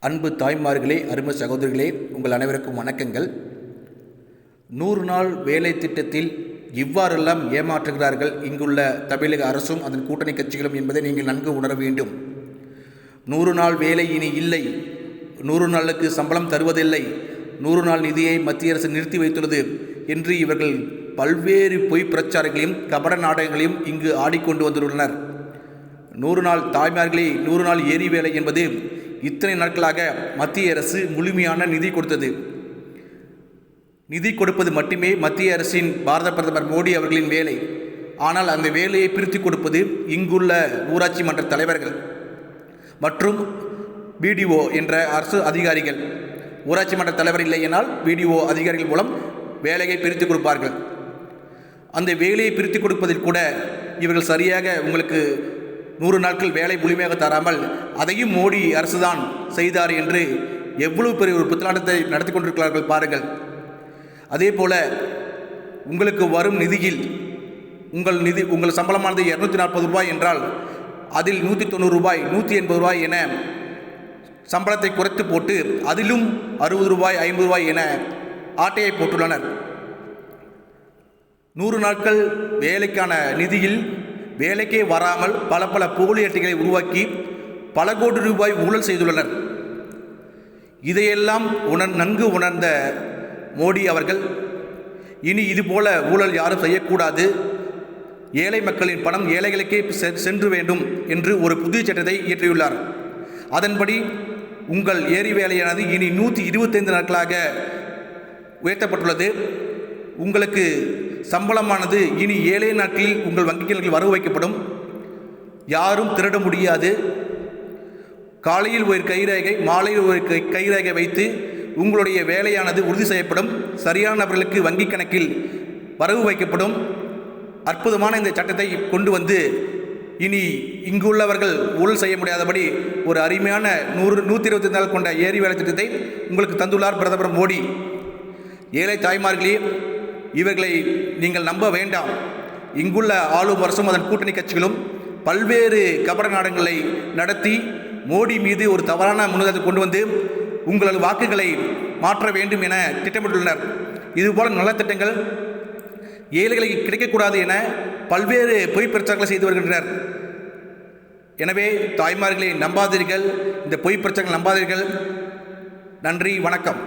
அன்பு தாய்மார்களே, அருமை சகோதரிகளே, உங்கள் அனைவருக்கும் வணக்கங்கள். 100 நாள் வேலை திட்டத்தில் இவ்வாறெல்லாம் ஏமாற்றுகிறார்கள் இங்குள்ள தமிழக அரசும் அதன் கூட்டணி கட்சிகளும் என்பதை நீங்கள் நன்கு உணர வேண்டும். 100 நாள் வேலை இனி இல்லை, 100 நாளுக்கு சம்பளம் தருவதில்லை, 100 நாள் நிதியை மத்திய அரசு நிறுத்தி வைத்துள்ளது என்று இவர்கள் பல்வேறு பொய் பிரச்சாரங்களையும் கபட நாடகங்களையும் இங்கு ஆடிக்கொண்டு வந்துள்ளனர். 100 நாள் தாய்மார்களே, 100 நாள் ஏரி வேலை என்பது இத்தனை நாட்களாக மத்திய அரசு முழுமையான நிதி கொடுத்தது. நிதி கொடுப்பது மட்டுமே மத்திய அரசின் பாரத பிரதமர் மோடி அவர்களின் வேலை. ஆனால் அந்த வேலையை பிரித்து கொடுப்பது இங்குள்ள ஊராட்சி மன்ற தலைவர்கள் மற்றும் பிடிஓ என்ற அரசு அதிகாரிகள். ஊராட்சி மன்ற தலைவர் இல்லையென்றால் பிடிஓ அதிகாரிகள் மூலம் வேலையை பிரித்து கொடுப்பார்கள். அந்த வேலையை பிரித்து கொடுப்பதில் கூட இவர்கள் சரியாக உங்களுக்கு 100 நாட்கள் வேலை முழுமையாக தராமல் அதையும் மோடி அரசுதான் செய்தார் என்று எவ்வளவு பெரிய ஒரு புத்தலாட்டத்தை நடத்தி கொண்டிருக்கிறார்கள் பாருங்கள். அதே போல உங்களுக்கு வரும் நிதியில் உங்கள் சம்பளமானது 240 ரூபாய் என்றால் அதில் 190 ரூபாய் 180 ரூபாய் என சம்பளத்தை குறைத்து போட்டு அதிலும் 60 ரூபாய் 50 ரூபாய் என ஆட்டையை போட்டுள்ளனர். 100 நாட்கள் வேலைக்கான நிதியில் வேலைக்கே வராமல் பல போலி அட்டைகளை உருவாக்கி பல கோடி ரூபாய் ஊழல் செய்துள்ளனர். இதையெல்லாம் நன்கு உணர்ந்த மோடி அவர்கள் இனி இதுபோல ஊழல் யாரும் செய்யக்கூடாது, ஏழை மக்களின் பணம் ஏழைகளுக்கே சென்று வேண்டும் என்று ஒரு புதிய சட்டத்தை இயற்றியுள்ளார். அதன்படி உங்கள் ஏரி வேலையானது இனி 125 நாட்களாக உயர்த்தப்பட்டுள்ளது. உங்களுக்கு சம்பளமானது இனி 7 நாட்களில் உங்கள் வங்கிகளுக்கு வரவு வைக்கப்படும். யாரும் திருட முடியாது. காலையில் ஒரு கைரேகை, மாலையில் ஒரு கைரேகை வைத்து உங்களுடைய வேலையானது உறுதி செய்யப்படும். சரியான நபர்களுக்கு வங்கி கணக்கில் வரவு வைக்கப்படும். அற்புதமான இந்த சட்டத்தை கொண்டு வந்து இனி இங்குள்ளவர்கள் ஊழல் செய்ய முடியாதபடி ஒரு அருமையான 125 நாள் கொண்ட ஏரி வேலை திட்டத்தை உங்களுக்கு தந்துள்ளார் பிரதமர் மோடி. ஏழை தாய்மார்களே, இவர்களை நீங்கள் நம்ப வேண்டாம். இங்குள்ள ஆளும் அரசும் அதன் கூட்டணி கட்சிகளும் பல்வேறு கபட நாடகங்களை நடத்தி மோடி மீது ஒரு தவறான முன்னுதாரணத்தை கொண்டு வந்து உங்களது வாக்குகளை மாற்ற வேண்டும் என திட்டமிட்டுள்ளனர். இதுபோல நலத்திட்டங்கள் ஏழைகளுக்கு கிடைக்கக்கூடாது என பல்வேறு பொய் பிரச்சாரங்களை செய்து வருகின்றனர். எனவே தாய்மார்களை நம்பாதீர்கள், இந்த பொய் பிரச்சாரங்களை நம்பாதீர்கள். நன்றி, வணக்கம்.